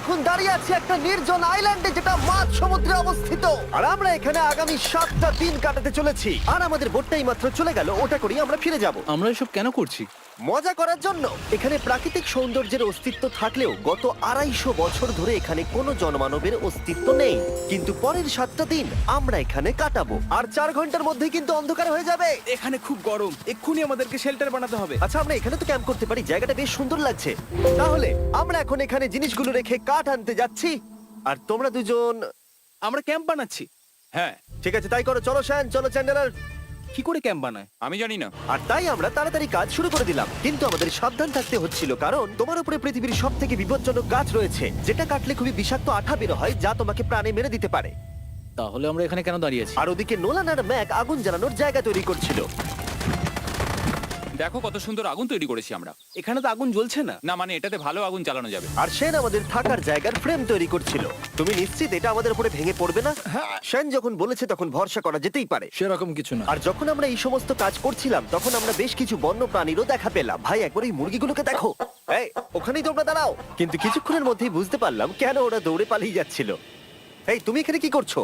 এখন দাঁড়িয়ে আছি একটা নির্জন আইল্যান্ডে যেটা মাঝ সমুদ্রে অবস্থিত, আর আমরা এখানে আগামী 7টা দিন কাটাতে চলেছি। আর আমাদের বোটটাই মাত্র চলে গেল, ওটা করেই আমরা ফিরে যাব আমরা এসব কেন করছি? মজা করার জন্য। এখানে প্রাকৃতিক সৌন্দর্যের অস্তিত্ব থাকলেও গত 250 বছর ধরে এখানে কোনো জনমানবের অস্তিত্ব নেই। কিন্তু পরের 7টা দিন আমরা এখানে কাটাবো, আর 4 ঘন্টার মধ্যে কিন্তু অন্ধকার হয়ে যাবে। এখানে খুব গরম, এক্ষুনি আমাদেরকে শেল্টার বানাতে হবে। আচ্ছা, আমরা এখানে তো ক্যাম্প করতে পারি, জায়গাটা বেশ সুন্দর লাগছে। তাহলে আমরা এখন এখানে জিনিসগুলো রেখে কাঠ আনতে যাচ্ছি, আর তোমরা দুজন। আমরা ক্যাম্প বানাচ্ছি। হ্যাঁ, ঠিক আছে, তাই করো। চলো শ্যান, চলো চ্যান্ডেলার। কি করে ক্যাম্প বানায়? আমি জানি না। আর তাই আমরা তাড়াতাড়ি কাজ শুরু করে দিলাম, কিন্তু আমাদের সাবধান থাকতে হচ্ছিল, কারণ তোমার উপরে পৃথিবীর সব থেকে বিপজ্জনক গাছ রয়েছে, যেটা কাটলে খুবই বিষাক্ত আঠা বের হয়, যা তোমাকে প্রাণে মেরে দিতে পারে। তাহলে আমরা এখানে কেন দাঁড়িয়ে আছি? আর ওদিকে নোলান আর ম্যাক আগুন জ্বালানোর জায়গা তৈরি করছিল। দেখো কত সুন্দর আগুন তৈরি করেছি আমরা। এখানে তো আগুন জ্বলছে না। না মানে এটাতে ভালো আগুন চালানো যাবে। আর সেন আমাদের থাকার জায়গার ফ্রেম তৈরি করছিল। তুমি নিশ্চিত এটা আমাদের উপরে ভেঙে পড়বে না? সেন যখন বলেছে তখন ভরসা করা যেতেই পারে। সেরকম কিছু না। আর যখন আমরা এই সমস্ত কাজ করছিলাম, তখন আমরা বেশ কিছু বন্য প্রাণীরও দেখা পেলাম। ভাই, একবার এই মুরগিগুলোকে দেখো। এই, ওখানেই তোমরা দাঁড়াও। কিন্তু কিছুক্ষণের মধ্যেই বুঝতে পারলাম কেন ওরা দৌড়ে পালিয়ে যাচ্ছিল। এই, তুমি এখানে কি করছো?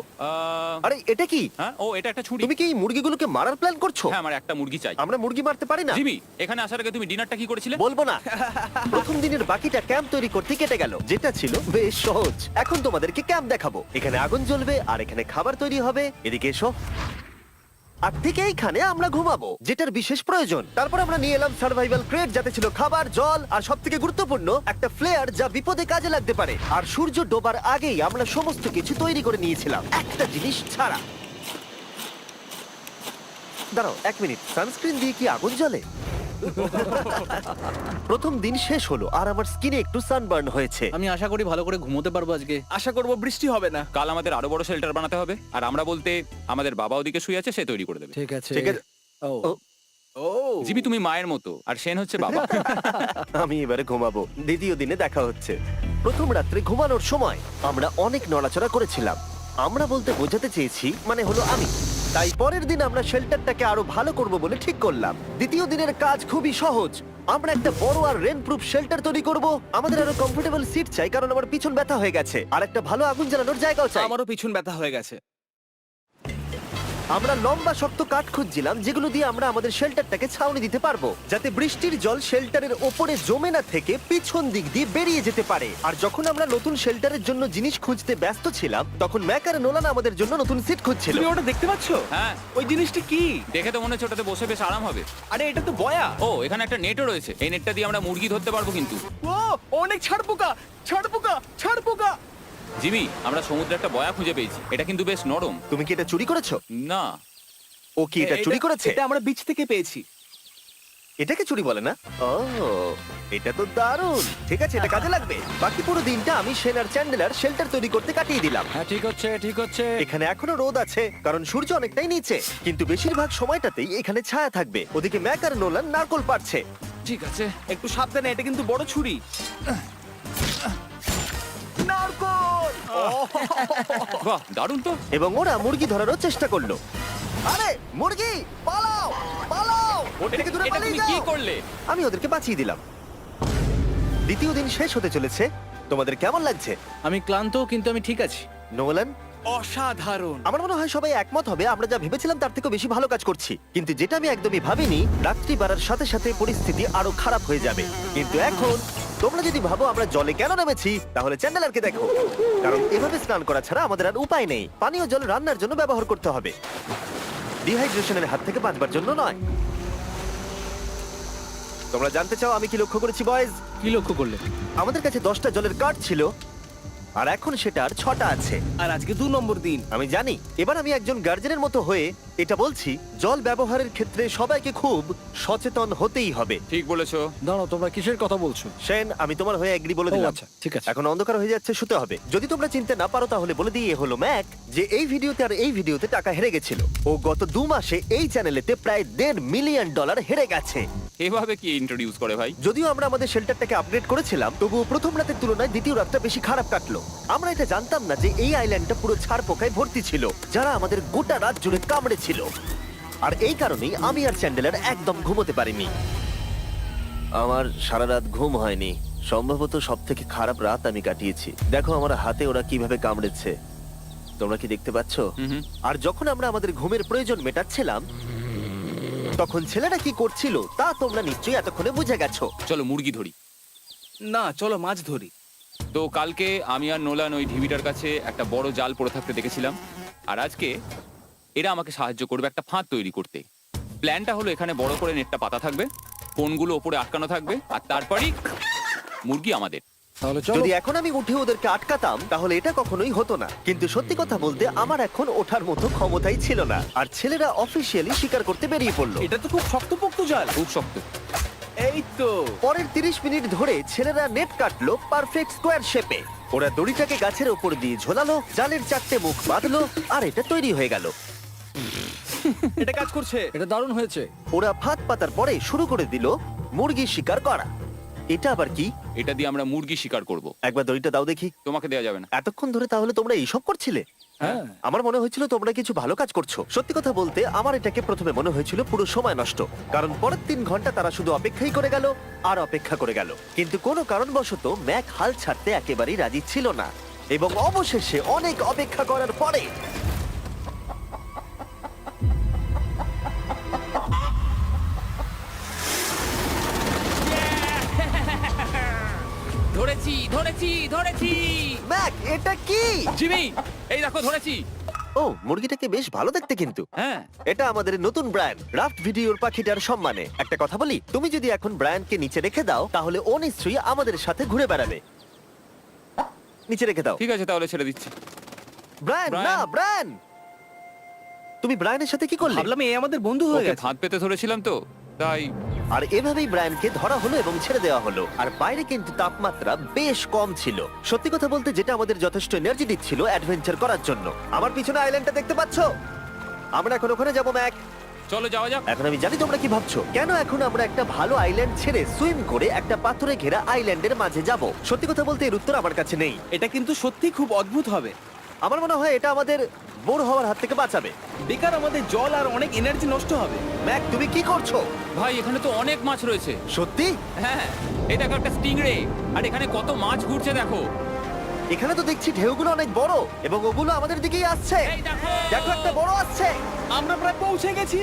আরে এটা কি? হ্যাঁ, ও এটা একটা ছুরি। তুমি কি এই মুরগিগুলোকে মারার প্ল্যান করছো? হ্যাঁ, আমার একটা মুরগি চাই। আমরা মুরগি মারতে পারি না। জিমি, এখানে আসার আগে তুমি ডিনারটা কি করেছিলে? বলবো না। প্রথম দিনের বাকিটা ক্যাম্প তৈরি করতে কেটে গেল, যেটা ছিল বেশ সহজ। এখন তোমাদেরকে ক্যাম্প দেখাবো। এখানে আগুন জ্বলবে আর এখানে খাবার তৈরি হবে। এদিকে এসো। আর ঠিক এইখানে আমরা ঘুমাবো, যেটার বিশেষ প্রয়োজন। তারপর আমরা নিয়ে এলাম সার্ভাইভাল ক্রেট, যাতে ছিল খাবার, জল আর সবথেকে গুরুত্বপূর্ণ একটা ফ্লেয়ার, যা বিপদে কাজে লাগতে পারে। আর সূর্য ডোবার আগেই আমরা সমস্ত কিছু তৈরি করে নিয়েছিলাম, একটা জিনিস ছাড়া। দাঁড়াও 1 মিনিট, সানস্ক্রিন দিয়ে কি আগুন জ্বলে? প্রথম দিন শেষ হলো আর আমার স্কিনে একটু সানবার্ন হয়েছে। আমি আশা করি ভালো করে ঘুমোতে পারবো আজকে। আশা করব বৃষ্টি হবে না। কাল আমাদের আরো বড় শেল্টার বানাতে হবে, আর আমরা বলতে আমাদের বাবা ওদিকে শুয়ে আছে, সে তৈরি করে দেবে। ঠিক আছে। ঠিক আছে। ও ও, ও জিমি তুমি মায়ের মতো, আর সেন হচ্ছে বাবা। আমি এবারে ঘুমাবো। দ্বিতীয় দিনে দেখা হচ্ছে। প্রথম রাত্রে ঘুমানোর সময় আমরা অনেক নড়াচড়া করেছিলাম। আমরা বলতে বোঝাতে চেয়েছি, মানে হলো আমি। তাই পরের দিন আমরা শেল্টারটাকে আরো ভালো করব বলে ঠিক করলাম। দ্বিতীয় দিনের কাজ খুবই সহজ। আমরা একটা বড় আর রেন প্রুফ শেল্টার তৈরি করব। আমাদের আরো কমফোর্টেবল সিট চাই, কারণ আমার পিছন ব্যথা হয়ে গেছে, আর একটা ভালো আগুন জ্বালানোর জায়গাও চাই। আমারও পিছন ব্যথা হয়ে গেছে। আমরা লম্বা শক্ত কাঠ খুঁজছিলাম, যেগুলো দিয়ে আমরা আমাদের শেল্টারটাকে ছাউনি দিতে পারবো, যাতে বৃষ্টির জল শেল্টারের ওপরে জমে না থেকে পিছন দিক দিয়ে বেরিয়ে যেতে পারে। আর যখন আমরা নতুন শেল্টারের জন্য জিনিস খুঁজতে ব্যস্ত ছিলাম, তখন ম্যাক আর নোলান আমাদের জন্য নতুন সিট খুঁজছিল। তুমি ওটা দেখতে পাচ্ছো? হ্যাঁ, ওই জিনিসটা কি? দেখে তো মনে হচ্ছে ওটাতে বসে বেশ আরাম হবে। আরে এটা তো বয়া। ও, এখানে একটা নেটও রয়েছে। এই নেটটা দিয়ে আমরা মুরগি ধরতে পারবো। কিন্তু ও অনেক ছাড়পোকা, ছাড়পোকা, ছাড়পোকা। জিমি, আমরা সমুদ্রে একটা বয়া খুঁজে পেয়েছি। এটা কিন্তু বেশ নরম। তুমি কি এটা চুরি করেছো? না, ও কি এটা চুরি করেছে? এটা আমরা বিচ থেকে পেয়েছি। এটাকে চুরি বলে না? ও, এটা তো দারুণ। ঠিক আছে, এটা কাজে লাগবে। বাকি পুরো দিনটা আমি সেন আর চ্যান্ডেলার শেল্টার তৈরি করতে কাটিয়ে দিলাম। হ্যাঁ, ঠিক হচ্ছে, ঠিক হচ্ছে। এখানে এখনো রোদ আছে, কারণ সূর্য অনেকটাই নিচে, কিন্তু বেশিরভাগ সময়টাতেই এখানে ছায়া থাকবে। ওদিকে ম্যাক আর নোলান নারকল পাড়ছে। ঠিক আছে। একটু সাবধানে, এটা কিন্তু বড় ছুরি। নারকল! বাহ, দারুণ তো। এবং ওরা মুরগি ধরারও চেষ্টা করলো। আরে মুরগি, পালাও পালাও! ওটা থেকে দূরে এটা পালিয়ে তুমি কি যাও। করলে? আমি ওদেরকে বাঁচিয়ে দিলাম। দ্বিতীয় দিন শেষ হতে চলেছে। তোমাদের কেমন লাগছে? আমি ক্লান্ত, কিন্তু আমি ঠিক আছি। নোলান? অসাধারণ। আমার মনে হয় সবাই একমত হবে, আমরা যা ভেবেছিলাম তার থেকে বেশি ভালো কাজ করছি। কিন্তু যেটা আমি একদমই ভাবিনি, রাত্রি বাড়ার সাথে সাথে পরিস্থিতি আরো খারাপ হয়ে যাবে। কিন্তু এখন তোমরা যদি ভাবো আমরা জলে কেন নেমেছি, তাহলে চ্যান্ডেলারকে দেখো। কারণ এভাবে স্নান করা ছাড়া আমাদের আর উপায় নেই। পানীয় জল রান্নার জন্য ব্যবহার করতে হবে, ডিহাইড্রেশনের হাত থেকে বাঁচবার জন্য নয়। তোমরা জানতে চাও আমি কি লক্ষ্য করেছি বয়েজ? কি লক্ষ্য করলে? আমাদের কাছে 10টা জলের কার্ড ছিল, আর এখন সেটা আর 6টা আছে। আর আজকে 2 নম্বর দিন। আমি জানি। এবার আমি একজন গার্জেনের মতো হয়ে এটা বলছি, জল ব্যবহারের ক্ষেত্রে সবাইকে খুব সচেতন হতেই হবে। ঠিক বলেছো। দাঁড়াও, তোমরা কিসের কথা বলছো? সেন, আমি তোমার হয়ে এগ্রি বলে ও, দিলাম। আচ্ছা, ঠিক আছে। এখন অন্ধকার হয়ে যাচ্ছে, শুতে হবে। যদি তোমরা চিনতে না পারো তাহলে বলে দিয়ে হলো ম্যাক, যে এই ভিডিওতে আর এই ভিডিওতে টাকা হেরে গেছিল। ও গত 2 মাসে এই চ্যানেলেতে প্রায় $1.5 মিলিয়ন হেরে গেছে। এভাবে কি ইন্ট্রোডিউস করে ভাই? যদিও আমরা আমাদের শেল্টারটাকে আপগ্রেড করেছিলাম, তবুও প্রথম রাতের তুলনায় দ্বিতীয় রাতটা বেশি খারাপ কাটলো। আমরা এটা জানতাম না যে এই আইল্যান্ডটা পুরো ছাড় পোকায় ভর্তি ছিল, যারা আমাদের গোটা রাত জুড়ে কামড়েছিল। আর এই কারণেই আমি আর চ্যান্ডেলার একদম ঘুমোতে পারিনি। আমার সারা রাত ঘুম হয়নি। সম্ভবত সব থেকে খারাপ রাত আমি কাটিয়েছি। দেখো আমার হাতে ওরা কিভাবে কামড়েছে, তোমরা কি দেখতে পাচ্ছ? হুম। আর যখন আমরা আমাদের ঘুমের প্রয়োজন মেটাচ্ছিলাম, তখন ছেলেরা কি করছিল তা তোমরা নিশ্চয়ই এতক্ষণে বুঝে গেছো। চলো মুরগি ধরি। না, চলো মাছ ধরি। তো কালকে আমি আর নোলান ওই ঢিবিটার কাছে একটা বড় জাল পড়ে থাকতে দেখেছিলাম, আর আজকে এরা আমাকে সাহায্য করবে একটা ফাঁদ তৈরি করতে। প্ল্যানটা হলো এখানে বড় করে নেটটা পাতা থাকবে, কোনগুলো ওপরে আটকানো থাকবে, আর তারপরেই মুরগি আমাদের। তাহলে চলো। যদি এখন আমি উঠে ওদেরকে আটকাতাম তাহলে এটা কখনোই হতো না, কিন্তু সত্যি কথা বলতে আমার এখন ওঠার মতো ক্ষমতাই ছিল না। আর ছেলেরা অফিসিয়ালি স্বীকার করতে বেরিয়ে পড়লো। এটা তো খুব শক্তপোক্ত জাল। খুব শক্ত। এই তো। পরের 30 মিনিট ধরে ছেলেরা নেট কাটলো পারফেক্ট স্কোয়ার শেপে। ওরা দড়িটাকে গাছের ওপর দিয়ে ঝোলালো, জালের 4টে মুখ বাঁধলো, আর এটা তৈরি হয়ে গেল। এটা কাজ করছে। এটা দারুণ হয়েছে। ওরা ফাঁদ পাতার পরে শুরু করে দিল মুরগি শিকার করা। এটা আবার কি? এটা দিয়ে আমরা মুরগি শিকার করব। একবার দড়িটা দাও দেখি। তোমাকে দেওয়া যাবে না। এতক্ষণ ধরে তাহলে তোমরা এইসব করছিলে? হ্যাঁ। আমার মনে হয়েছিল তোমরা কিছু ভালো কাজ করছো। সত্যি কথা বলতে আমার এটাকে প্রথমে মনে হয়েছিল পুরো সময় নষ্ট, কারণ পরের 3 ঘন্টা তারা শুধু অপেক্ষাই করে গেল আর অপেক্ষা করে গেল। কিন্তু কোনো কারণবশত ম্যাক হাল ছাড়তে একেবারেই রাজি ছিল না, এবং অবশেষে অনেক অপেক্ষা করার পরে ধরেছি ধরেছি ধরেছি। ম্যাক, এটা কি? জিমি, এই দেখো ধরেছি। ও, মুরগিটাকে বেশ ভালো দেখতে কিন্তু। হ্যাঁ। এটা আমাদের নতুন ব্র্যান্ড রাফট ভিডিওর পাখিটার সম্মানে। একটা কথা বলি, তুমি যদি এখন ব্র্যান্ডকে নিচে রেখে দাও তাহলে ও নিশ্চয়ই আমাদের সাথে ঘুরে বেড়াবে। নিচে রেখে দাও। ঠিক আছে, তাহলে ছেড়ে দিচ্ছি। Brian, Brian. না ব্রায়ান, তুমি ব্রায়ানের সাথে কি করলে? ভাবলাম এই আমাদের বন্ধু হয়ে ওকে গেছে। ফাঁদ পেতে ধরেছিলাম তো, তাই। আর এভাবেই ব্রায়ানকে ধরা হলো এবং ছেড়ে দেওয়া হলো। আর বাইরে কিন্তু তাপমাত্রা বেশ কম ছিল। সত্যি কথা বলতে যেটা আমাদের যথেষ্ট এনার্জি দিচ্ছিল অ্যাডভেঞ্চার করার জন্য। আমার পিছনে আইল্যান্ডটা দেখতে পাচ্ছো? আমরা এখন ওখানে যাবো ম্যাক। চলো যাওয়া যাক। এখন আমি জানি তোমরা কি ভাবছো, কেন এখন আমরা একটা ভালো আইল্যান্ড ছেড়ে সুইম করে একটা পাথরে ঘেরা আইল্যান্ডের মাঝে যাব? সত্যি কথা বলতে এর উত্তর আমার কাছে নেই। এটা কিন্তু সত্যি খুব অদ্ভুত হবে। আমার মনে হয় এটা আমাদের বোর হওয়ার হাত থেকে বাঁচাবে। বেকার আমাদের জল আর অনেক এনার্জি নষ্ট হবে। ম্যাক, তুমি কি করছো? ভাই এখানে তো অনেক মাছ রয়েছে। সত্যি? হ্যাঁ, এই দেখো একটা স্টিংরে, আর এখানে কত মাছ ঘুরছে দেখো। এখানে তো দেখছি ঢেউগুলো অনেক বড় এবং ওগুলো আমাদের দিকেই আসছে। এই দেখো। দেখো, একটা বড় আসছে। আমরা প্রায় পৌঁছে গেছি।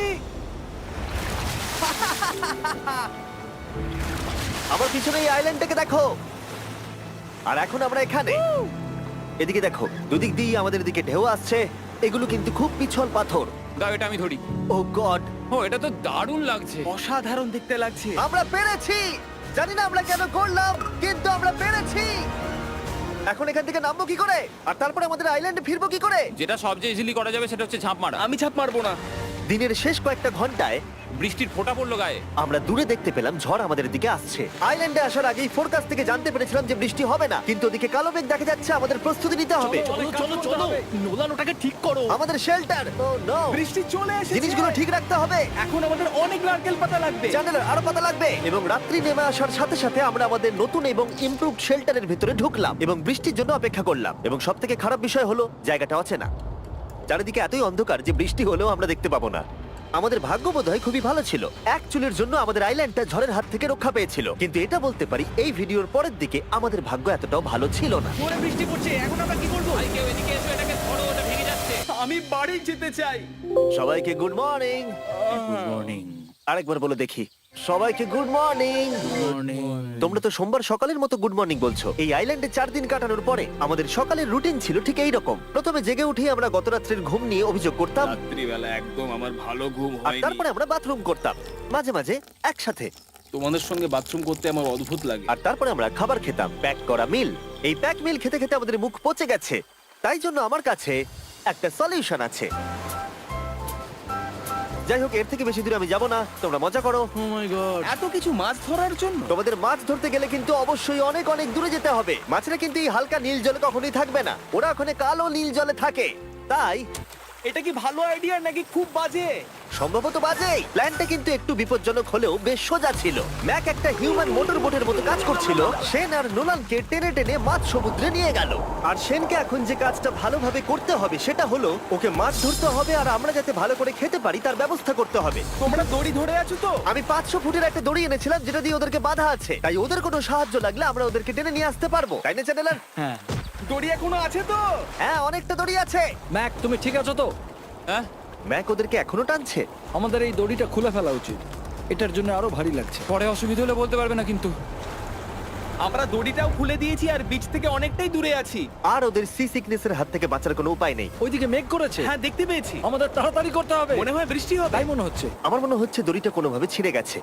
আমার পিছনে এই আইল্যান্ডটাকে দেখো। আর এখন আমরা এখানে। এদিকে দেখো, দুদিক দিয়ে আমাদের দিকে ঢেউ আসছে। এগুলো কিন্তু খুব পিছল পাথর। দাও, এটা আমি ধরি। ও গড, ও, এটা তো দারুণ লাগছে। অসাধারণ দেখতে লাগছে। আমরা পেরেছি। জানি না আমরা কেন করলাম, কিন্তু আমরা পেরেছি। এখন এখান থেকে নামবো কি করে, আর তারপরে আমাদের আইল্যান্ডে ফিরবো কি করে? যেটা সবচেয়ে ইজিলি করা যাবে সেটা হচ্ছে ঝাঁপ মারা। আমি ছাপ মারবো না। দিনের শেষ কয়েকটা ঘন্টায় বৃষ্টির ফোঁটা পড়লো গায়ে। আমরা দূরে দেখতে পেলাম ঝড় আমাদের দিকে আসছে। আইল্যান্ডে আসার আগেই ফোরকাস্ট থেকে জানতে পেরেছিলাম যে বৃষ্টি হবে না, কিন্তু ওদিকে কালো মেঘ দেখা যাচ্ছে। আমাদের প্রস্তুতি নিতে হবে। চলো চলো চলো, নোলান ওটাকে ঠিক করো। আমাদের শেল্টার, ও নো, বৃষ্টি চলে এসেছে। জিনিসগুলো ঠিক রাখতে হবে। এখন আমাদের অনেক নারকেল পাতা লাগবে। জানালার আরো পাতা লাগবে। এবং রাত্রি নেমে আসার সাথে সাথে আমরা আমাদের নতুন এবং ইমপ্রুভড শেল্টারের ভিতরে ঢুকলাম এবং বৃষ্টির জন্য অপেক্ষা করলাম। এবং সব থেকে খারাপ বিষয় হলো জায়গাটা অচেনা। চারিদিকে এতই অন্ধকার যে বৃষ্টি হলেও আমরা দেখতে পাবো না। আমাদের ভাগ্য বোধহয় খুবই ভালো ছিল। এক চুলের জন্য আমাদের আইল্যান্ডটা ঝড়ের হাত থেকে রক্ষা পেয়েছিল, কিন্তু এটা বলতে পারি এই ভিডিওর পরের দিকে আমাদের ভাগ্য এতটাও ভালো ছিল না। জোরে বৃষ্টি পড়ছে, এখন আমরা কি করব? ভাই কেউ এদিকে এসো, এটাকে ধরো, ওটা ভেঙে যাচ্ছে। আমি বাড়ি যেতে চাই। সবাইকে গুড মর্নিং। Good morning. আরেকবার বলে দেখি, সবাইকে গুড মর্নিং। তোমরা তো সোমবার সকালের মতো গুড মর্নিং বলছো। এই আইল্যান্ডে 4 দিন কাটানোর পরে আমাদের সকালের রুটিন ছিল ঠিক এই রকম। প্রথমে জেগে উঠে আমরা গত রাত্রের ঘুম নিয়ে অভিযোগ করতাম, রাত্রিবেলা একদম আমার ভালো ঘুম আর হয়নি। তারপরে আমরা বাথরুম করতাম, মাঝে মাঝে একসাথে। তোমাদের সঙ্গে বাথরুম করতে আমার অদ্ভুত লাগে। আর তারপরে আমরা খাবার খেতাম, প্যাক করা মিল। এই প্যাক মিল খেতে খেতে আমাদের মুখ পচে গেছে। তাই জন্য আমার কাছে একটা সলিউশন আছে। যাই হোক, এর থেকে বেশি দূরে আমি যাব না, তোমরা মজা করো। ও মাই গড। এত কিছু মাছ ধরার জন্য? তোমাদের মাছ ধরতে গেলে কিন্তু অবশ্যই অনেক অনেক দূরে যেতে হবে। মাছেরা কিন্তু এই হালকা নীল জলে কখনোই থাকবে না, ওরা ওখানে কালো নীল জলে থাকে। তাই এটা কি ভালো আইডিয়া নাকি খুব বাজে? সম্ভবত বাজে। প্ল্যানটা কিন্তু একটু বিপজ্জনক হলেও বেশ সোজা ছিল। ম্যাক একটা হিউম্যান মোটর বোটের মতো কাজ করছিল। শেন আর নোলানকে টেনে টেনে মাছ সমুদ্রে নিয়ে গেল। আর শেনকে এখন যে কাজটা ভালোভাবে করতে হবে সেটা হলো ওকে মাছ ধরতে হবে আর আমরা যাতে ভালো করে খেতে পারি তার ব্যবস্থা করতে হবে। তোমরা দড়ি ধরে আছো তো? আমি 500 ফুটের একটা দড়ি এনেছিলাম যেটা দিয়ে ওদেরকে বাঁধা আছে, তাই ওদের কোনো সাহায্য লাগলে আমরা ওদেরকে টেনে নিয়ে আসতে পারবো, তাই না চ্যানেলার? হ্যাঁ। দড়ি এখনো আছে তো? হ্যাঁ, অনেকটা দড়ি আছে। ম্যাক, তুমি ঠিক আছো তো? হ্যাঁ, ম্যাক ওদেরকে এখনো টানছে। আমাদের এই দড়িটা খুলে ফেলা উচিত, এটার জন্য আরো ভারী লাগছে। পরে অসুবিধা হলে বলতে পারবে না কিন্তু। আমরা দড়িটাও খুলে দিয়েছি আর বিচ থেকে অনেকটাই দূরে আছি। আর ওদের সি সিকনেসের হাত থেকে বাঁচার কোনো উপায় নেই। ওইদিকে মেঘ করেছে। হ্যাঁ, দেখতে পেয়েছি। আমাদের তাড়াতাড়ি করতে হবে। মনে হয় বৃষ্টি হবে। তাই মনে হচ্ছে। আমার মনে হচ্ছে দড়িটা কোনোভাবে ছিঁড়ে গেছে।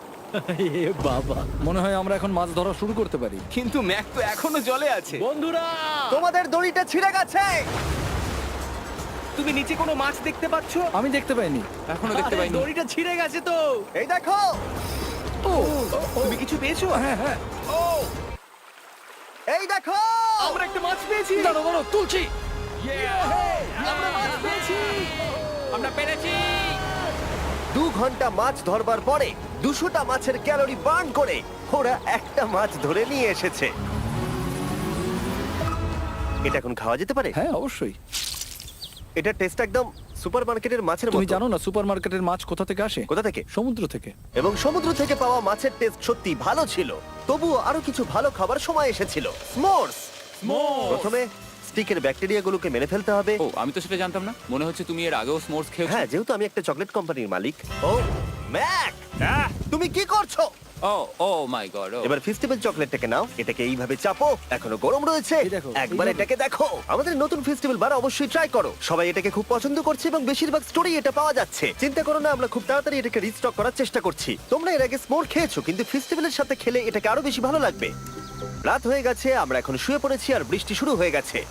এ বাবা, মনে হয় আমরা এখন মাছ ধরা শুরু করতে পারি। কিন্তু ম্যাক তো এখনো জলে আছে। বন্ধুরা, তোমাদের দড়িটা ছিঁড়ে গেছে। তুমি নিচে কোনো মাছ দেখতে পাচ্ছ? আমি দেখতে পাইনি। এখনো দেখতে আরে, পাইনি। দড়িটা ছিঁড়ে গেছে তো। এই দেখো। ও, তুমি কিছু পেয়েছো? হ্যাঁ হ্যাঁ। ও, এই দেখো। আমরা একটা মাছ পেয়েছি। দাঁড়ো দাঁড়ো, তুলছি। আমরা মাছ পেয়েছি। আমরা পেরেছি। 2 ঘন্টা মাছ ধরবার পরে 200টা মাছের ক্যালোরি বার্ন করে ওরা একটা মাছ ধরে নিয়ে এসেছে। এটা এখন খাওয়া যেতে পারে? হ্যাঁ অবশ্যই। এটা টেস্ট একদম সুপারমার্কেটের মাছের তুমি মতো। জানো না সুপারমার্কেটের মাছ কোথা থেকে আসে? কোথা থেকে? সমুদ্র থেকে। এবং সমুদ্র থেকে পাওয়া মাছের টেস্ট সত্যি ভালো ছিল। তবুও আরো কিছু ভালো খাবার সময় এসেছিল। স্মোর্স। প্রথমে স্টিকের ব্যাকটেরিয়াগুলোকে মেরে ফেলতে হবে। ও, আমি তো সেটা জানতাম না। মনে হচ্ছে তুমি এর আগেও স্মোর্টস খেয়েছো। হ্যাঁ, যেহেতু আমি একটা চকলেট কোম্পানির মালিক। ও ম্যাক, তুমি কি করছো? ও ও মাই গড। এবার ফেস্টিভ্যাল চকলেটটাকে নাও, এটাকে এইভাবে চাপো, এখনো গরম রয়েছে। এই দেখো, একবার এইভাবে। এটাকে দেখো। আমাদের নতুন ফেস্টিভ্যাল বার অবশ্যই ট্রাই করো। সবাই এটাকে খুব পছন্দ করছে এবং বেশিরভাগ স্টোরি এটা পাওয়া যাচ্ছে। চিন্তা করো না, আমরা খুব তাড়াতাড়ি এটাকে রিস্টক করার চেষ্টা করছি। তোমরা এর আগে স্মোর খেয়েছো, কিন্তু ফেস্টিভ্যালের সাথে খেলে এটাকে আরো বেশি ভালো লাগবে। রাত হয়ে গেছে, আমরা এখন শুয়ে পড়েছি আর বৃষ্টি শুরু হয়ে গেছে।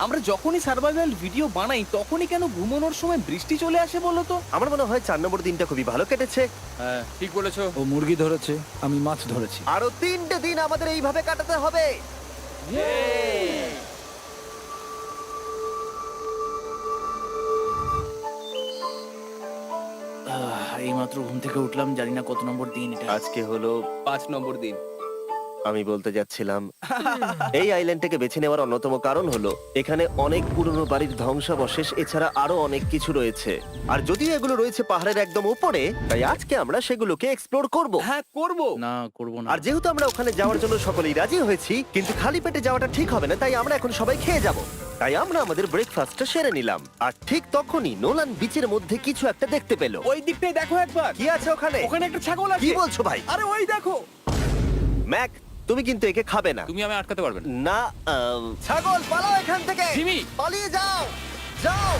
আমরা যখনই সার্ভাইভাল ভিডিও বানাই তখনই কেন ঘুমানোর সময় বৃষ্টি চলে আসে বলো তো? আমার মনে হয় 4 নম্বর দিনটা খুবই ভালো কেটেছে। হ্যাঁ, ঠিক বলেছো। ও মুরগি ধরেছে, আমি মাছ ধরেছি। আরো 3টে দিন আমাদের এইভাবে কাটাতে হবে। এইমাত্র ঘুম থেকে উঠলাম, জানি না কত নম্বর দিন এটা। আজকে হলো 5 নম্বর দিন। আমি বলতে যাচ্ছিলাম এই আইল্যান্ডটাকে বেছে নেওয়ার অন্যতম কারণ হলো এখানে অনেক পুরনো বাড়ির ধ্বংসাবশেষ এছাড়া আরো অনেক কিছু রয়েছে। আর যদিও এগুলো রয়েছে পাহাড়ের একদম উপরে, তাই আজকে আমরা সেগুলোকে এক্সপ্লোর করব। হ্যাঁ, করব। না, করবো না। আর যেহেতু আমরা ওখানে যাওয়ার জন্য সকলেই রাজি হয়েছি, কিন্তু খালি পেটে যাওয়াটা ঠিক হবে না, তাই আমরা এখন সবাই খেয়ে যাব। তাই আমরা আমাদের ব্রেকফাস্টটা সেরে নিলাম। আর ঠিক তখনই নোলান বিচের মধ্যে কিছু একটা দেখতে পেল। ওই দিকটাই দেখো একবার। কি আছে ওখানে? ওখানে একটা ছাগল আছে। কি বলছো ভাই? আরে ওই দেখো। ম্যাক, তুমি কিন্তু একে খাবে না। তুমি আমি আটকাতে পারবে না। না, ছাগল পালাও এখান থেকে। জিমি! পালিয়ে যাও, যাও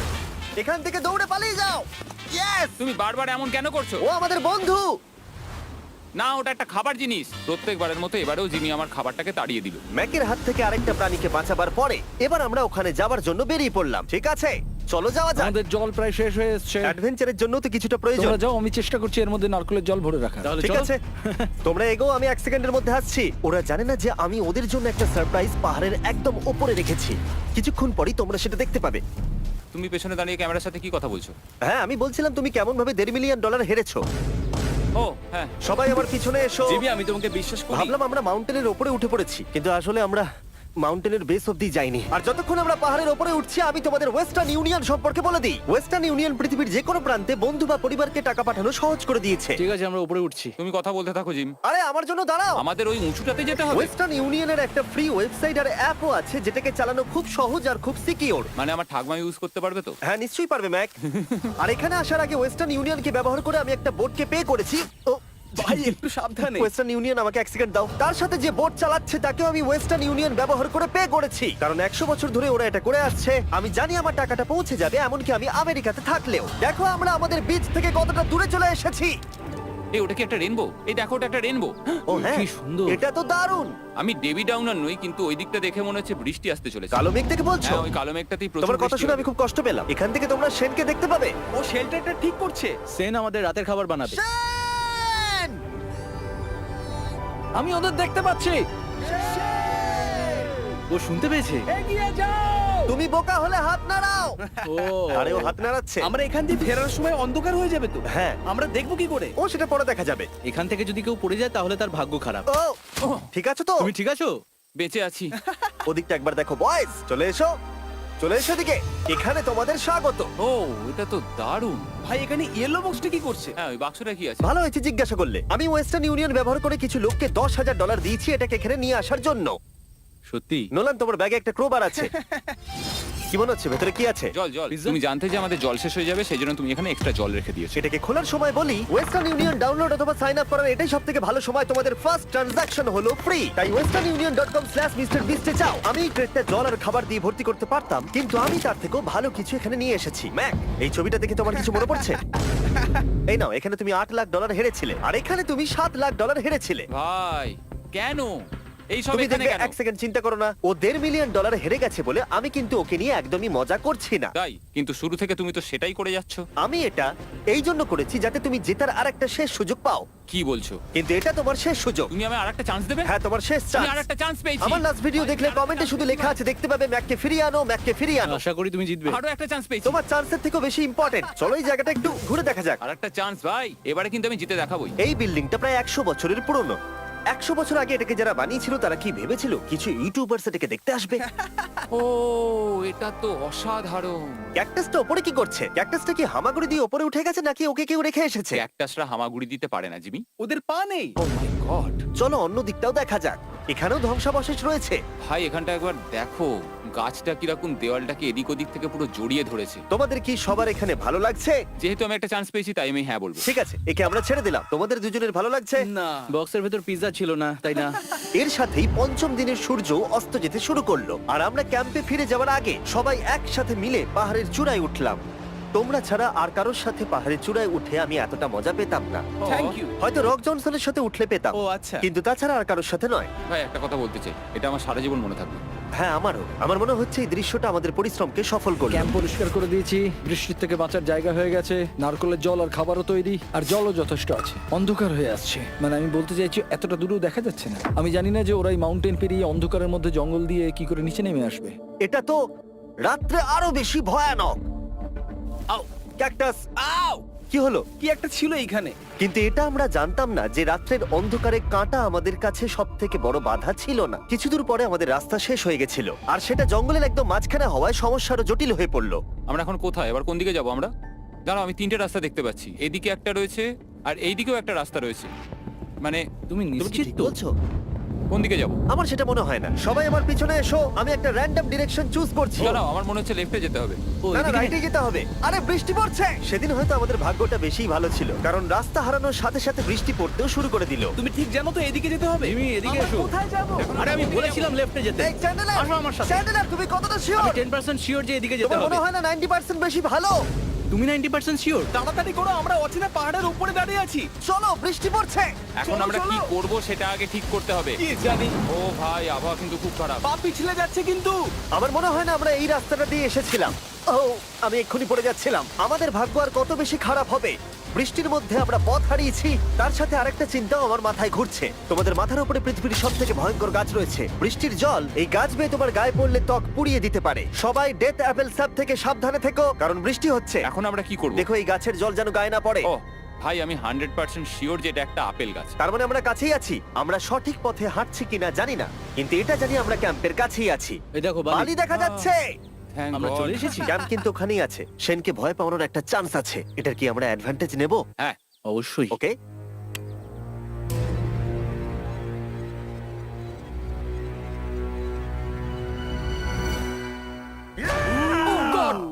এখান থেকে, দৌড়ে পালিয়ে যাও। ইয়েস, তুমি বারবার এমন কেন করছো? ও আমাদের বন্ধু। না, ওটা একটা খাবার জিনিস। প্রত্যেকবারের মতো এবারেও জিমি আমার খাবারটাকে তাড়িয়ে দিল। ম্যাকের হাত থেকে আরেকটা প্রাণীকে বাঁচাবার পরে এবার আমরা ওখানে যাবার জন্য বেরিয়ে পড়লাম। ঠিক আছে, চলো যাওয়া যাক। আমাদের জল প্রায় শেষ হয়ে এসেছে। অ্যাডভেঞ্চারের জন্য তো কিছুটা প্রয়োজন। তোমরা যাও, আমি চেষ্টা করছি এর মধ্যে নারকেলের জল ভরে রাখা। তাহলে ঠিক চলো। আছে, তোমরা এগো, আমি 1 সেকেন্ডের মধ্যে আসছি। ওরা জানে না যে আমি ওদের জন্য একটা সারপ্রাইজ পাহাড়ের একদম উপরে রেখেছি। কিছুক্ষণ পরেই তোমরা সেটা দেখতে পাবে। তুমি পেছনে দাঁড়িয়ে ক্যামেরার সাথে কি কথা বলছো? হ্যাঁ, আমি বলছিলাম তুমি কেমন ভাবে $1.5 মিলিয়ন হেরেছো। ও হ্যাঁ। সবাই আমার পিছনে এসো। জিমি, আমি তোমাকে বিশ্বাস করি। ভাবলাম আমরা মাউন্টেনের উপরে উঠে পড়েছি, কিন্তু আসলে আমরা মাউন্টেনের বেস অব্দি যাইনি। আর যতক্ষণ আমরা পাহাড়ের উপরে উঠছি, আমি তোমাদের ওয়েস্টার্ন ইউনিয়ন সম্পর্কে বলে দিই। ওয়েস্টার্ন ইউনিয়ন পৃথিবীর যে কোনো প্রান্তে বন্ধু বা পরিবারকে টাকা পাঠানো সহজ করে দিয়েছে। ঠিক আছে, আমরা উপরে উঠছি। তুমি কথা বলতে থাকো জিম। আরে আমার জন্য দাঁড়াও। আমাদের ওই উঁচুটাতে যেতে হবে। ওয়েস্টার্ন ইউনিয়নের একটা ফ্রি ওয়েবসাইট আর অ্যাপও আছে, যেটাকে চালানো খুব সহজ আর খুব সিকিউর। মানে আমার ঠাকমা ইউজ করতে পারবে তো? হ্যাঁ, নিশ্চয়ই পারবে ম্যাক। আর এখানে আসার আগে ওয়েস্টার্ন ইউনিয়নকে ব্যবহার করে আমি একটা বোটকে পে করেছি। ও ভাই, একটু সাবধানে। ওয়েস্টার্ন ইউনিয়ন আমাকে 1 সেকেন্ড দাও। তার সাথে যে বোট চালাচ্ছে তাকেও আমি ওয়েস্টার্ন ইউনিয়ন ব্যবহার করে পে করেছি, কারণ 100 বছর ধরে ওরা এটা করে আসছে। আমি জানি আমার টাকাটা পৌঁছে যাবে, এমনকি আমি আমেরিকাতে থাকলেও। দেখো আমরা আমাদের বিচ থেকে কতটা দূরে চলে এসেছি। এই ওটা কি একটা রেনবো? এই দেখো, ওটা একটা রেনবো। ও হ্যাঁ, কি সুন্দর। এটা তো দারুণ। আমি ডেভি ডাউনার নই, কিন্তু ওই দিকটা দেখে মনে হচ্ছে বৃষ্টি আসতে চলেছে। কালো মেঘ থেকে বলছো? হ্যাঁ, ওই কালো মেঘটাতেই প্রচুর তোমার কথা বৃষ্টি শুনে হবে। আমি খুব কষ্ট পেলাম। এখান থেকে তোমরা শেনকে দেখতে পাবে। ও শেল্টারটা ঠিক করছে। সেন আমাদের রাতের খাবার বানাবে। শেন! আমি ওদের দেখতে পাচ্ছি। ও শুনতে পেয়েছে। এগিয়ে যাও। তুমি বোকা হলে হাত নাড়াও। ও আরে ও হাত নাড়াচ্ছে। আমরা এখান দিয়ে ফেরার সময় অন্ধকার হয়ে যাবে তো। হ্যাঁ। আমরা দেখবো কি করে? ও সেটা পরে দেখা যাবে। এখান থেকে যদি কেউ পড়ে যায় তাহলে তার ভাগ্য খারাপ। ও ঠিক আছে তো? তুমি ঠিক আছো? বেঁচে আছি। ওদিকটা একবার দেখো বয়েজ, চলে এসো, চলে এসো দিকে। এখানে তোমাদের স্বাগত। ও এটা তো দারুণ। ভাই এখানে ইয়েলো বক্সটা কি করছে? হ্যাঁ ওই বাক্সটা কি আছে? ভালো হয়েছে জিজ্ঞাসা করলে। আমি ওয়েস্টার্ন ইউনিয়ন ব্যবহার করে কিছু লোককে $10,000 দিয়েছি এটাকে এখানে নিয়ে আসার জন্য। সত্যি? নোলান, তোমার ব্যাগে একটা ক্রোবার আছে। কি মনে হচ্ছে ভেতরে কি আছে? জল জল। Pizza? তুমি জানতে যে আমাদের জল শেষ হয়ে যাবে সেই জন্য তুমি এখানে এক্সট্রা জল রেখে দিয়েছো। এটাকে খোলার সময় বলি, ওয়েস্টার্ন ইউনিয়ন ডাউনলোড অথবা সাইন আপ করার এটাই সবথেকে ভালো সময়। তোমাদের ফার্স্ট ট্রানজাকশন হলো ফ্রি। তাই westernunion.com/MrBeast এ যাও। আমি এই ক্রেটটা জল আর খাবার দিয়ে ভর্তি করতে পারতাম, কিন্তু আমি তার থেকেও ভালো কিছু এখানে নিয়ে এসেছি। ম্যাক, এই ছবিটা দেখে তোমার কিছু মনে পড়ছে? এই নাও, এখানে তুমি $8 লাখ হেরেছিলে, আর এখানে তুমি $7 লাখ হেরেছিলে। ভাই কেন এই সব তুমি এখানে দেখবে, কেন? এক সেকেন্ড চিন্তা করো না। ও $1.5 মিলিয়ন হেরে গেছে বলে আমি কিন্তু ওকে নিয়ে একদমই মজা করছি না। তাই কিন্তু শুরু থেকে তুমি তো সেটাই করে যাচ্ছ। আমি এটা এই জন্য করেছি যাতে তুমি জেতার আরেকটা শেষ সুযোগ পাও, কি বলছো? কিন্তু এটা তোমার শেষ সুযোগ। তুমি আমায় আরেকটা চান্স দেবে? হ্যাঁ, তোমার শেষ আমি চান্স। আরেকটা চান্স পেয়েছি। আমার লাস্ট ভিডিও দেখলে কমেন্টে শুধু লেখা আছে, দেখতে পাবে ম্যাককে ফিরিয়ে আনো, ম্যাককে ফিরিয়ে আনো। আশা করি তুমি জিতবে। আরো একটা চান্স পেয়েছি। তোমার চান্সের থেকেও বেশি ইম্পর্টেন্ট। চলো এই জায়গাটা একটু ঘুরে দেখা যাক। আরেকটা চান্স ভাই, এবারে কিন্তু আমি জিতে দেখাবোই। এই বিল্ডিংটা প্রায় 100 বছরের পুরনো। 100 বছর আগে এটাকে যারা বানিয়েছিল তারা কি ভেবেছিল কিছু ইউটিউবার্স এটাকে দেখতে আসবে? ও এটা তো অসাধারণ। ক্যাকটাসটা উপরে কি করছে? ক্যাকটাসটা কি হামাগুড়ি দিয়ে উপরে উঠে গেছে নাকি ওকে কেউ রেখে এসেছে? ক্যাকটাসরা হামাগুড়ি দিতে পারে না জিমি। ওদের পা নেই। ও মাই গড। চলো অন্য দিকটাও দেখা যাক। এখানেও ধ্বংসাবশেষ রয়েছে। ভাই এখানটা একবার দেখো, গাছটা কিরকম দেওয়ালটাকে এদিক ওদিক থেকে পুরো জড়িয়ে ধরেছে। তোমাদের কি সবার এখানে ভালো লাগছে? যেহেতু আমি একটা চান্স পেয়েছি তাই আমি হ্যাঁ বলবো। ঠিক আছে, একে আমরা ছেড়ে দিলাম। তোমাদের দুজনের ভালো লাগছে? না। বক্সের ভেতর পিৎজা ছিল না, তাই না? এর সাথেই পঞ্চম দিনের সূর্য অস্ত যেতে শুরু করলো, আর আমরা ক্যাম্পে ফিরে যাওয়ার আগে সবাই একসাথে মিলে পাহাড়ের চূড়ায় উঠলাম। তোমরা ছাড়া আর কারোর সাথে পাহাড়ের চূড়ায় উঠে আমি এতটা মজা পেতাম না। Thank you. হয়তো রক জনসনের সাথে উঠলে পেতাম, ও আচ্ছা। কিন্তু তাছাড়া আর কারোর সাথে নয়। ভাই একটা কথা বলতে চাই, এটা আমার সারা জীবন মনে থাকবে। হ্যাঁ, আমারও। আমার মনে হচ্ছে এই দৃশ্যটা আমাদের পরিশ্রমকে সফল করলো। ক্যাম্প পরিষ্কার করে দিয়েছি, বৃষ্টির থেকে বাঁচার জায়গা হয়ে গেছে, নারকেলের জল আর খাবারও তৈরি, আর জলও যথেষ্ট আছে। অন্ধকার হয়ে আসছে, মানে আমি বলতে চাইছি এতটা দূরেও দেখা যাচ্ছে না। আমি জানি না যে ওরা এই মাউন্টেন পেরিয়ে অন্ধকারের মধ্যে জঙ্গল দিয়ে কি করে নিচে নেমে আসবে। এটা তো রাত্রে আরো বেশি ভয়ানক। আউ, ক্যাকটাস, আউ! কি হলো? কি একটা ছিল এইখানে। কিন্তু এটা আমরা জানতাম না যে রাত্রের অন্ধকারে কাঁটা আমাদের কাছে সব থেকে বড় বাধা ছিল না। কিছু দূর পরে আমাদের রাস্তা শেষ হয়ে গেছিল, আর সেটা জঙ্গলের একদম মাঝখানে হওয়ায় সমস্যা আরো জটিল হয়ে পড়লো। আমরা এখন কোথায়, এবার কোন দিকে যাবো আমরা? দাঁড়াও, আমি তিনটে রাস্তা দেখতে পাচ্ছি। এদিকে একটা রয়েছে আর এইদিকেও একটা রাস্তা রয়েছে। মানে তুমি তুমি কি নিশ্চিত ঠিক তো? বলছো? কোন দিকে যাবো? আমার সেটা মনে হয় না। সবাই আমার পিছনে এসো, আমি একটা র্যান্ডম ডিরেকশন চুজ করছি। দাঁড়াও, আমার মনে হচ্ছে লেফটে যেতে হবে। ও, না না, এদিকে? রাইটে যেতে হবে। আরে বৃষ্টি পড়ছে। সেদিন হয়তো আমাদের ভাগ্যটা বেশিই ভালো ছিল, কারণ রাস্তা হারানোর সাথে সাথে বৃষ্টি পড়তেও শুরু করে দিল। তুমি ঠিক জানো তো এদিকে যেতে হবে? জিমি, এদিকে আমরা এসো। কোথায় যাব? আরে আমি বলেছিলাম লেফটে যেতে। এই চ্যান্ডেলার, আসো আমার সাথে। চ্যান্ডেলার, তুমি কতটা শিওর? আমি 10% শিওর যে এদিকে যেতে তোমার হবে। মনে হয় না 90% বেশি ভালো? তুমি 90% শিওর? তাড়াতাড়ি করো, আমরা অচেনা পাহাড়ের উপরে দাঁড়িয়ে আছি। চলো, বৃষ্টি পড়ছে। এখন চলো, আমরা কি চলো। করব সেটা আগে ঠিক করতে হবে। কি জানি, ও ভাই, আবহাওয়া কিন্তু খুব খারাপ। পা পিছলে যাচ্ছে কিন্তু। আমার মনে হয় না আমরা এই রাস্তাটা দিয়ে এসেছিলাম। ও, আমি এক্ষুনি পড়ে যাচ্ছিলাম। আমাদের ভাগ্য আর কত বেশি খারাপ হবে। বৃষ্টির মধ্যে আমরা পথ হারিয়েছি, তার সাথে আরেকটা চিন্তাও আমার মাথায় ঘুরছে। তোমাদের মাথার উপরে পৃথিবীর সব থেকে ভয়ঙ্কর গাছ রয়েছে। বৃষ্টির জল এই গাছ বেয়ে তোমার গায়ে পড়লে ত্বক পুড়িয়ে দিতে পারে। সবাই ডেথ অ্যাপেল স্যাপ থেকে সাবধানে থেকো, কারণ বৃষ্টি হচ্ছে। এখন আমরা কি করব? দেখো, এই গাছের জল যেন গায়ে না পড়ে। ও ভাই, আমি 100% শিওর যে এটা একটা আপেল গাছ। তার মানে আমরা কাছেই আছি। আমরা সঠিক পথে হাঁটছি কিনা জানি না, কিন্তু এটা জানি আমরা ক্যাম্পের কাছেই আছি। এই দেখো বালি বালি। দেখা যাচ্ছে। Thank আমরা God. চলে এসেছি। ক্যাম্প কিন্তু ওখানেই আছে। সেনকে ভয় পাওয়ানোর একটা চান্স আছে। এটার কি আমরা অ্যাডভান্টেজ নেব? হ্যাঁ, অবশ্যই। ওকে,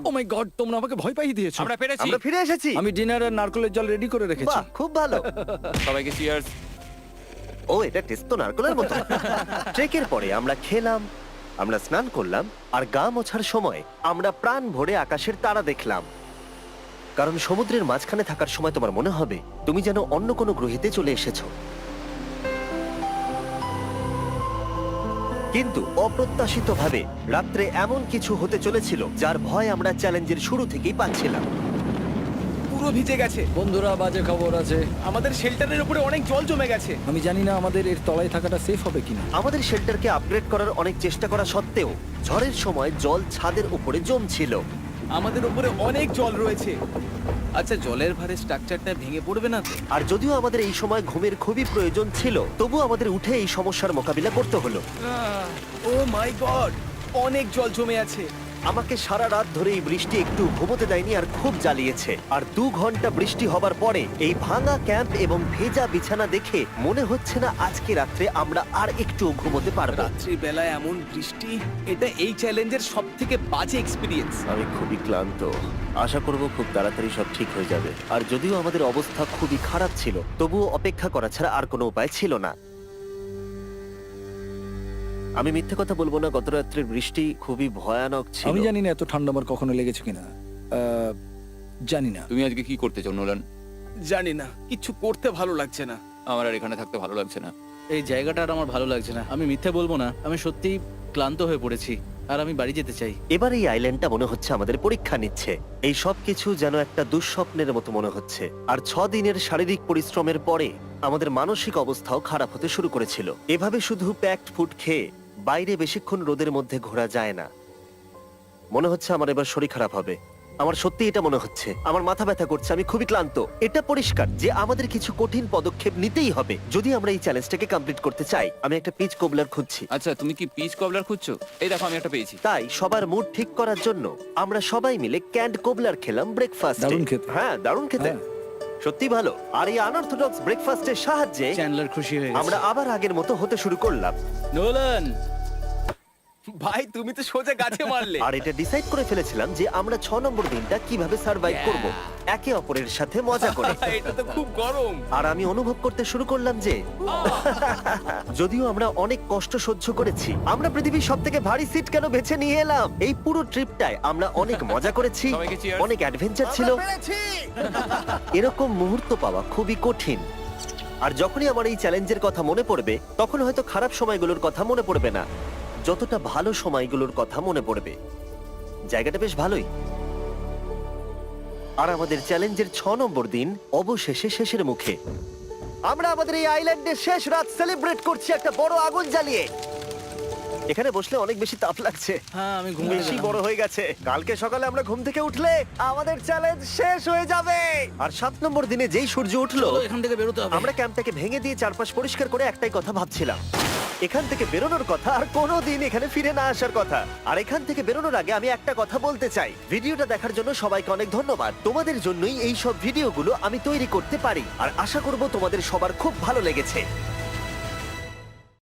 ও মাই গড, তোমরা আমাকে ভয় পাইয়ে দিয়েছো। আমরা পেরেছি। আমরা ফিরে এসেছি। আমি ডিনার আর নারকেলের জল রেডি করে রেখেছি। বাহ, খুব ভালো। সবাইকে চিয়ার্স। ও, এটা টেস্ট তো নারকেলের মতো। ট্রেকের পরে আমরা খেলাম, আমরা স্নান করলাম, আর গা মোছার সময় আমরা প্রাণ ভরে আকাশের তারা দেখলাম। কারণ সমুদ্রের মাঝখানে থাকার সময় তোমার মনে হবে তুমি যেন অন্য কোনো গ্রহেতে চলে এসেছো। কিন্তু অপ্রত্যাশিতভাবে রাত্রে এমন কিছু হতে চলেছিল যার ভয় আমরা চ্যালেঞ্জের শুরু থেকেই পাচ্ছিলাম। পুরো পুরো ভিজে গেছে। বন্ধুরা, বাজে খবর আছে। আমাদের শেল্টারের উপরে অনেক জল জমে গেছে। আমি জানি না আমাদের এর তলায় থাকাটা সেফ হবে কিনা। আমাদের শেল্টারকে আপগ্রেড করার অনেক চেষ্টা করা সত্ত্বেও ঝড়ের সময় জল ছাদের উপরে জমছিল। আমাদের উপরে অনেক জল রয়েছে। আচ্ছা, জলের ভারে স্ট্রাকচারটা ভেঙে পড়বে না তো? আর যদিও আমাদের এই সময় ঘুমের খুবই প্রয়োজন ছিল, তবু আমাদের উঠে এই সমস্যার মোকাবিলা করতে হলো। ও মাই গড, অনেক জল জমে আছে। আমাকে সারা রাত ধরে এই বৃষ্টি একটু ঘুমোতে দেয়নি আর খুব জ্বালিয়েছে। আর 2 ঘন্টা বৃষ্টি হবার পরে এই ভাঙা ক্যাম্প এবং ভেজা বিছানা দেখে মনে হচ্ছে না আজকে রাত্রে আমরা আর একটু ঘুমোতে পারবো। রাত্রির বেলায় এমন বৃষ্টি, এটা এই চ্যালেঞ্জের সব থেকে বাজে এক্সপিরিয়েন্স। আমি খুবই ক্লান্ত। আশা করব খুব তাড়াতাড়ি সব ঠিক হয়ে যাবে। আর যদিও আমাদের অবস্থা খুবই খারাপ ছিল, তবুও অপেক্ষা করা ছাড়া আর কোনো উপায় ছিল না। আমি মিথ্যে কথা বলবো না, গত রাত্রের বৃষ্টি খুবই ভয়ানক ছিল। আমি জানি না এত ঠান্ডা আমার কখনো লেগেছে কিনা। জানি না। তুমি আজকে কি করতে চাও নোলান? জানি না, কিছু করতে ভালো লাগছে না। আমার আর এখানে থাকতে ভালো লাগছে না। এই জায়গাটা আর আমার ভালো লাগছে না। আমি মিথ্যে বলবো না, আমি সত্যিই ক্লান্ত হয়ে পড়েছি আর আমি বাড়ি যেতে চাই। এবার এই আইল্যান্ডটা মনে হচ্ছে আমাদের পরীক্ষা নিচ্ছে। এই সব কিছু যেন একটা দুঃস্বপ্নের মতো মনে হচ্ছে। আর 6 দিনের শারীরিক পরিশ্রমের পরে আমাদের মানসিক অবস্থাও খারাপ হতে শুরু করেছিল। এভাবে শুধু প্যাকড ফুড খেয়ে বাইরে বেশিক্ষণ রোদের মধ্যে ঘোরা যায় না। মনে হচ্ছে আমার এবার শরীর খারাপ হবে। আমার সত্যি এটা মনে হচ্ছে। আমার মাথা ব্যথা করছে, আমি খুবই ক্লান্ত। এটা পরিষ্কার যে আমাদের কিছু কঠিন পদক্ষেপ নিতেই হবে যদি আমরা এই চ্যালেঞ্জটাকে কমপ্লিট করতে চাই। আমি একটা পিচ কোবলার খুঁজছি। আচ্ছা, তুমি কি পিচ কবলার খুঁজছো? এই দেখো, আমি একটা পেয়েছি। তাই সবার মুড ঠিক করার জন্য আমরা সবাই মিলে ক্যান্ড কোবলার খেলাম ব্রেকফাস্টে। দারুণ খেতে। হ্যাঁ, দারুণ খেতে। হ্যাঁ। সত্যি ভালো। আর এই আনঅর্থোডক্স ব্রেকফাস্টের সাহায্যে চ্যান্ডলার খুশি হয়ে আমরা গেছে। আবার আগের মতো হতে শুরু করলাম। নোলান, ভাই, তুমি তো সোজা গাছে মারলে। আর এটা ডিসাইড করে ফেলেছিলাম যে আমরা 6 নম্বর দিনটা কিভাবে সার্ভাইভ করব, একে অপরের সাথে মজা করে। এটা তো খুব গরম। আর আমি অনুভব করতে শুরু করলাম যে যদিও আমরা অনেক কষ্ট সহ্য করেছি, আমরা পৃথিবীর সব থেকে ভারী সিট কেন বেছে নিয়ে এলাম। এই পুরো ট্রিপটায় আমরা অনেক মজা করেছি, সবাইকে cheers। অনেক অ্যাডভেঞ্চার ছিল। এরকম মুহূর্ত পাওয়া খুবই কঠিন। আর যখনই আমার এই চ্যালেঞ্জের কথা মনে পড়বে, তখন হয়তো খারাপ সময়গুলোর কথা মনে পড়বে না, যতটা ভালো সময়গুলোর কথা মনে পড়বে। জায়গাটা বেশ ভালোই। আর আমাদের চ্যালেঞ্জের 6 নম্বর দিন অবশেষে শেষের মুখে। আমরা আমাদের এই আইল্যান্ডের শেষ রাত সেলিব্রেট করছি একটা বড় আগুন জ্বালিয়ে। এখানে বসলে অনেক বেশি তাপ লাগছে। হ্যাঁ, আমি ঘুমিয়ে বেশি গেলাম। বড় হয়ে গেছে। কালকে সকালে আমরা ঘুম থেকে উঠলে আমাদের চ্যালেঞ্জ শেষ হয়ে যাবে। আর 7 নম্বর দিনে যেই সূর্য উঠলো, চলো, এখান থেকে বেরোতে হবে। আমরা ক্যাম্পটাকে ভেঙে দিয়ে চারপাশ পরিষ্কার করে একটাই কথা ভাবছিলাম, এখান থেকে বেরোনোর কথা আর কোনোদিন এখানে ফিরে না আসার কথা। আর এখান থেকে বেরোনোর আগে আমি একটা কথা বলতে চাই, ভিডিওটা দেখার জন্য সবাইকে অনেক ধন্যবাদ। তোমাদের জন্যই এই সব ভিডিওগুলো আমি তৈরি করতে পারি। আর আশা করব তোমাদের সবার খুব ভালো লেগেছে।